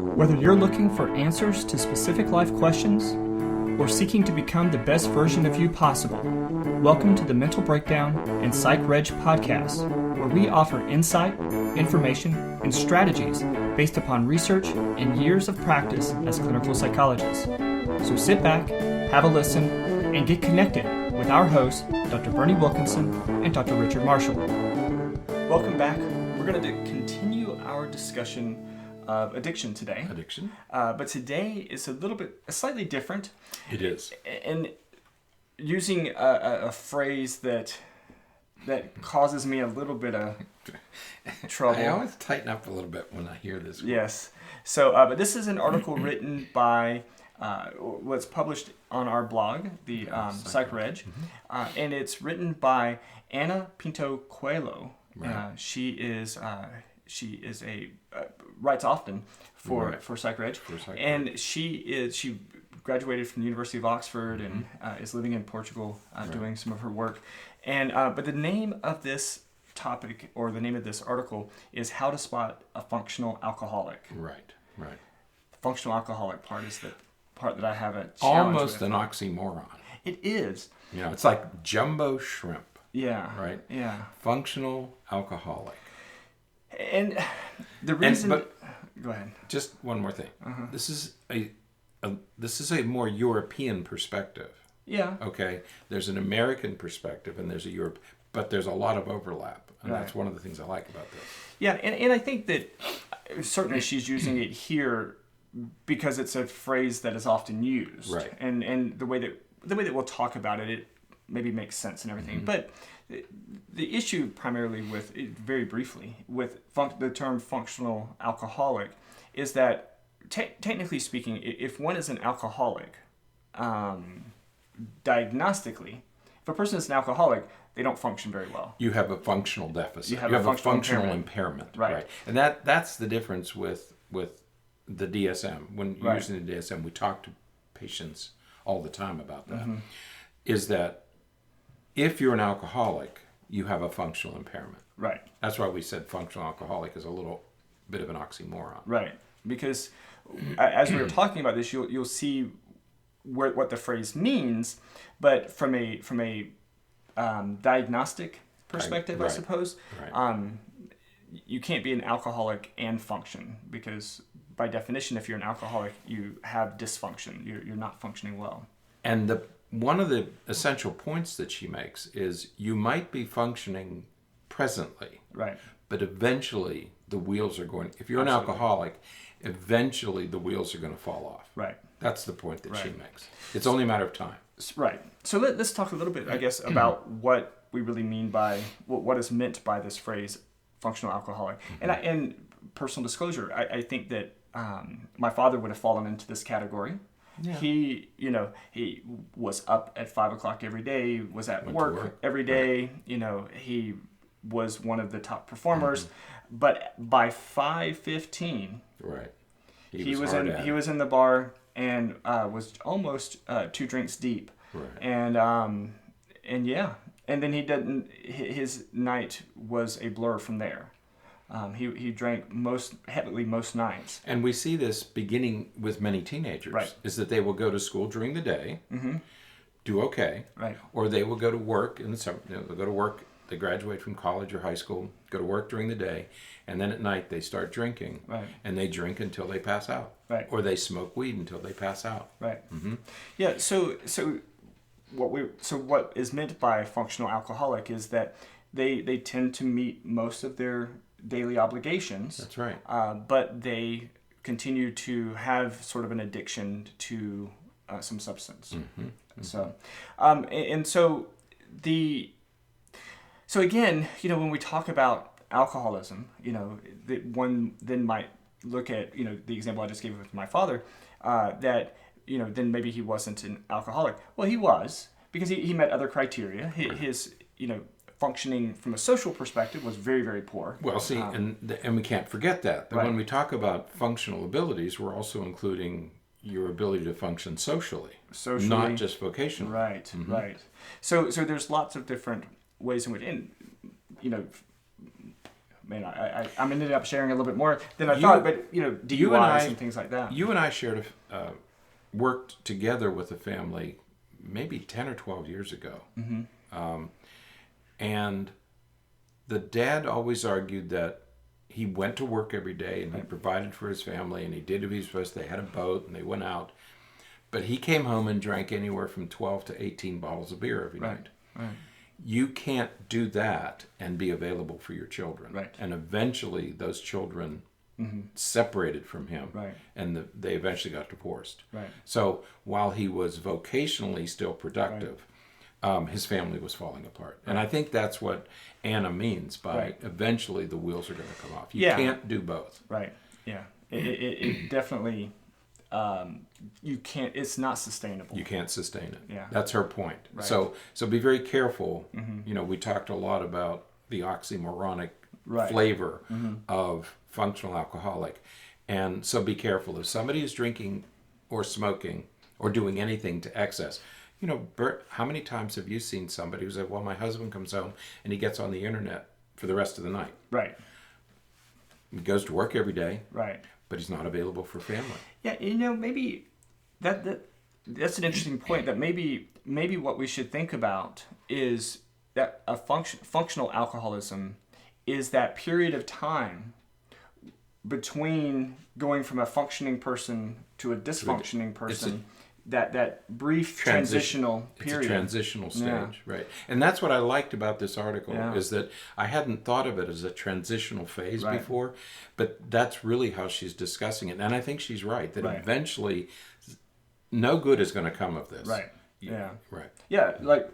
Whether you're looking for answers to specific life questions or seeking to become the best version of you possible, welcome to the Mental Breakdown and Psychreg podcast, where we offer insight, information, and strategies based upon research and years of practice as clinical psychologists. So sit back, have a listen, and get connected with our hosts, Dr. Berney Wilkinson and Dr. Richard Marshall. Welcome back. We're going to continue our discussion of addiction today. But today is slightly different. It is. And using a phrase that causes me a little bit of trouble. I always tighten up a little bit when I hear this word. Yes. So, but this is an article written by, what's published on our blog, the Psychreg, and it's written by Ana Pinto Coelho. Right. She writes often for Psychreg, and she graduated from the University of Oxford and is living in Portugal doing some of her work. And but the name of this topic, or the name of this article, is How to Spot a Functional Alcoholic. Right. The functional alcoholic part is the part that I have a challenge Almost with. an oxymoron. It is. You know, it's like jumbo shrimp. Yeah. Right? Yeah. Functional alcoholic. And the reason... Go ahead. Just one more thing. This is a more European perspective. Yeah. Okay? There's an American perspective and there's a Europe, but there's a lot of overlap. And Right. that's one of the things I like about this. Yeah, and I think that certainly she's using it here because it's a phrase that is often used. Right. And the way that we'll talk about it maybe makes sense and everything. But the issue primarily with, very briefly, with the term functional alcoholic is that technically speaking, if one is an alcoholic, diagnostically, if a person is an alcoholic, they don't function very well. You have a functional deficit. You have a functional impairment. Right. And that's the difference with the DSM. When you're using the DSM, we talk to patients all the time about that. Is that if you're an alcoholic, you have a functional impairment. Right. That's why we said functional alcoholic is a little bit of an oxymoron. Right. Because as we were talking about this, you'll see what the phrase means, but from a diagnostic perspective, I suppose, you can't be an alcoholic and function, because by definition, if you're an alcoholic, you have dysfunction. You're not functioning well. And one of the essential points that she makes is you might be functioning presently, right? But eventually the wheels are going. If you're an alcoholic, eventually the wheels are going to fall off. Right. That's the point that she makes. It's only a matter of time. Right. So let's talk a little bit, I guess, about what we really mean by what is meant by this phrase, functional alcoholic. And personal disclosure, I think that my father would have fallen into this category. Yeah. He was up at 5 o'clock every day, was at work every day. Right. He was one of the top performers, but by 5:15, right, he was in the bar and was almost 2 drinks deep. Right. And then he didn't. His night was a blur from there. He drank most heavily most nights. And we see this beginning with many teenagers, right. Is that they will go to school during the day, do okay, right. Or they will go to work in the summer. They'll go to work, they graduate from college or high school, go to work during the day, and then at night they start drinking, right. And they drink until they pass out, right. Or they smoke weed until they pass out, right. Yeah. So what is meant by functional alcoholic is that they tend to meet most of their daily obligations. That's right. But they continue to have sort of an addiction to some substance. So, so again, when we talk about alcoholism, one then might look at, the example I just gave with my father, that, then maybe he wasn't an alcoholic. Well, he was, because he met other criteria. His functioning from a social perspective was very, very poor. Well, see, and we can't forget that. Right. When we talk about functional abilities, we're also including your ability to function socially, not just vocationally. Right, right. So there's lots of different ways in which, man, I ended up sharing a little bit more than I thought, but DUIs and things like that. You and I worked together with a family maybe 10 or 12 years ago. And the dad always argued that he went to work every day and he provided for his family and he did what he was supposed to. They had a boat and they went out. But he came home and drank anywhere from 12 to 18 bottles of beer every night. Right. You can't do that and be available for your children. Right. And eventually those children separated from him. Right. And they eventually got divorced. Right. So while he was vocationally still productive, his family was falling apart. Right. And I think that's what Anna means by eventually the wheels are going to come off. You can't do both. Right. Yeah. It definitely, you can't, it's not sustainable. You can't sustain it. Yeah. That's her point. Right. So be very careful. We talked a lot about the oxymoronic flavor of functional alcoholic. And so be careful. If somebody is drinking or smoking or doing anything to excess, Bert, how many times have you seen somebody who said, well, my husband comes home and he gets on the internet for the rest of the night. Right. He goes to work every day. Right. But he's not available for family. Yeah, maybe that's an interesting point, that maybe what we should think about is that a functional alcoholism is that period of time between going from a functioning person to a dysfunctioning person. That brief transitional period. It's a transitional stage, right? And that's what I liked about this article, is that I hadn't thought of it as a transitional phase before, but that's really how she's discussing it. And I think she's right, that eventually no good is going to come of this. Right. Yeah. Right. Yeah, like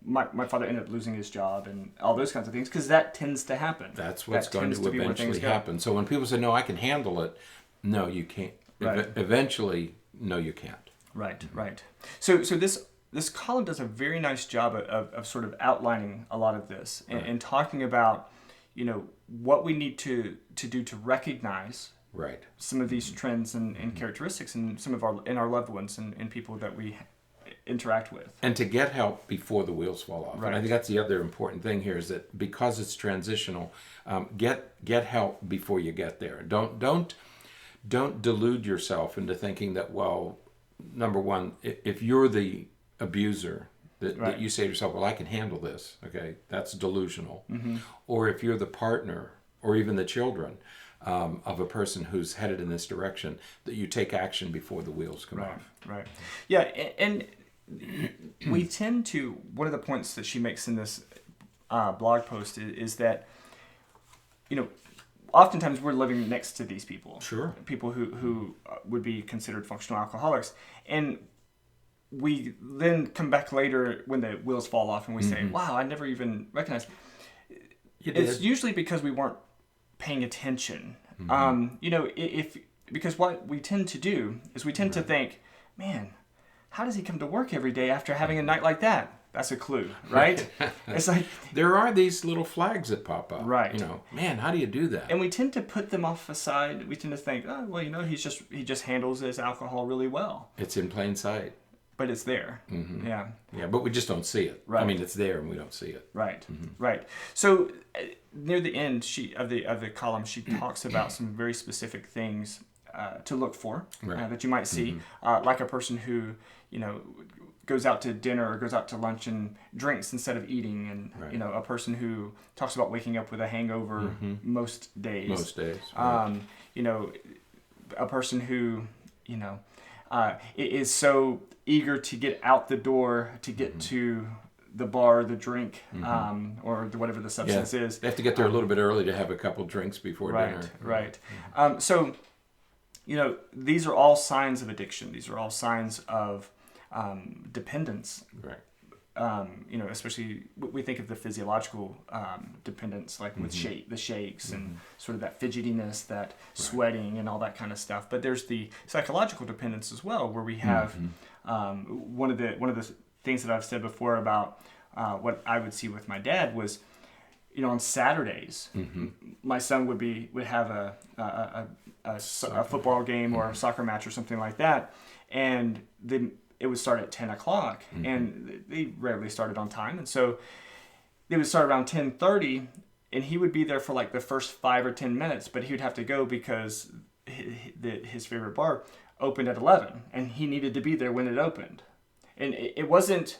my father ended up losing his job and all those kinds of things, because that tends to happen. That's what's going to eventually happen. So when people say, no, I can handle it, no, you can't. Right. Eventually, no, you can't. Right, right. So this column does a very nice job of sort of outlining a lot of this and talking about, what we need to do to recognize some of these trends and characteristics in our loved ones and people that we interact with. And to get help before the wheels fall off. Right. And I think that's the other important thing here, is that because it's transitional, get help before you get there. Don't delude yourself into thinking that, well, number one, if you're the abuser, that you say to yourself, well, I can handle this, okay, that's delusional. Or if you're the partner or even the children of a person who's headed in this direction, that you take action before the wheels come off. Right. Yeah, and we tend to, one of the points that she makes in this blog post is that, oftentimes we're living next to these people. Sure. People who would be considered functional alcoholics. And we then come back later when the wheels fall off and we say, wow, I never even recognized. It's usually because we weren't paying attention. Because what we tend to do is we tend to think, man, how does he come to work every day after having a night like that? That's a clue, right? It's like there are these little flags that pop up. Right. Man, how do you do that? And we tend to put them off aside. We tend to think, oh, well, he just handles his alcohol really well. It's in plain sight. But it's there. Yeah. Yeah, but we just don't see it. Right. I mean, it's there and we don't see it. Right. Right. So near the end of the column, she talks about some very specific things to look for that you might see, like a person who goes out to dinner or goes out to lunch and drinks instead of eating, and a person who talks about waking up with a hangover most days. Right. A person who is so eager to get out the door to get to the bar, the drink, or whatever the substance is. They have to get there a little bit early to have a couple drinks before dinner. Right. So these are all signs of addiction. These are all signs of dependence. Right. Especially we think of the physiological dependence, like with the shakes and sort of that fidgetiness, that sweating and all that kind of stuff. But there's the psychological dependence as well, where we have one of the things that I've said before about what I would see with my dad was, on Saturdays, my son would have a football game or a soccer match or something like that, and it would start at 10 o'clock, and they rarely started on time. And so they would start around 10:30, and he would be there for like the first 5 or 10 minutes, but he would have to go because his favorite bar opened at 11, and he needed to be there when it opened. And it wasn't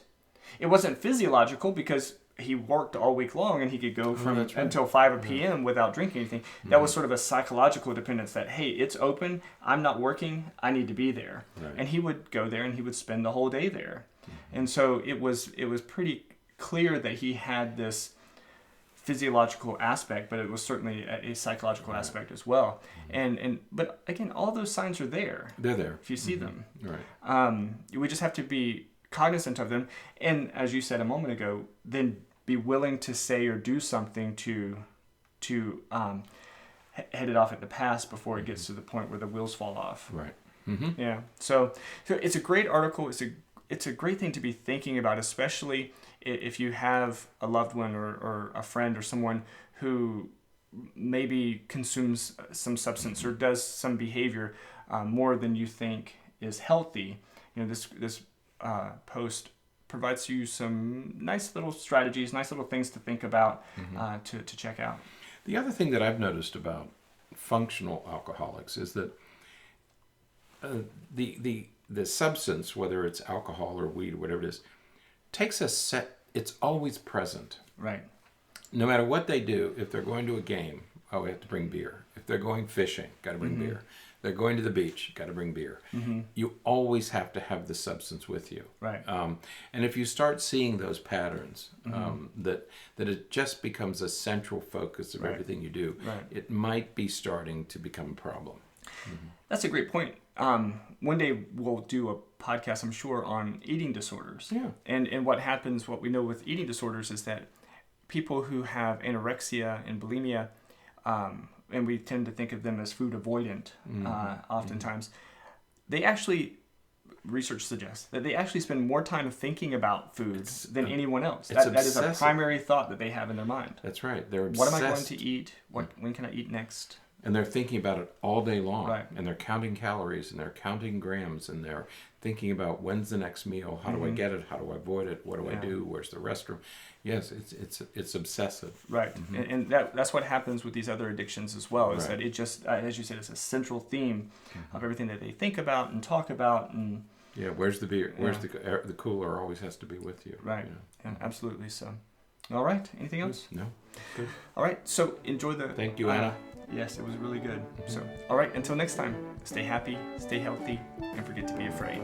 physiological because he worked all week long and he could go from until 5 p.m. without drinking anything. That was sort of a psychological dependence that, hey, it's open, I'm not working, I need to be there. Right. And he would go there and he would spend the whole day there. And so it was pretty clear that he had this physiological aspect, but it was certainly a psychological aspect as well. But again, all those signs are there. They're there if you see them. Right. We just have to be cognizant of them, and as you said a moment ago, then be willing to say or do something to head it off at the pass before it gets to the point where the wheels fall off. Right. Yeah. So it's a great article. It's a great thing to be thinking about, especially if you have a loved one or a friend or someone who maybe consumes some substance or does some behavior more than you think is healthy. This post provides you some nice little strategies, nice little things to think about, to check out. The other thing that I've noticed about functional alcoholics is that the substance, whether it's alcohol or weed or whatever it is, takes a set. It's always present. Right. No matter what they do, if they're going to a game, we have to bring beer. If they're going fishing, got to bring beer. They're going to the beach, got to bring beer. You always have to have the substance with you. Right. And if you start seeing those patterns, that it just becomes a central focus of everything you do, it might be starting to become a problem. That's a great point. One day we'll do a podcast, I'm sure, on eating disorders. Yeah. And what happens, what we know with eating disorders is that people who have anorexia and bulimia, and we tend to think of them as food avoidant oftentimes, they actually, research suggests, that they actually spend more time thinking about foods than anyone else. That is a primary thought that they have in their mind. That's right. They're obsessed. What am I going to eat? When can I eat next? And they're thinking about it all day long. Right. And they're counting calories and they're counting grams and they're thinking about when's the next meal, how do I get it, how do I avoid it, what do I do, where's the restroom. Yes, it's obsessive. Right. And that's what happens with these other addictions as well, is that it just, as you said, it's a central theme of everything that they think about and talk about. And yeah, where's the beer? Where's the cooler always has to be with you. Right. Yeah, absolutely. So, all right. Anything else? No. Good. All right. So enjoy the... Thank you, Anna. Yes, it was really good. So, all right. Until next time, stay happy, stay healthy, and forget to be afraid.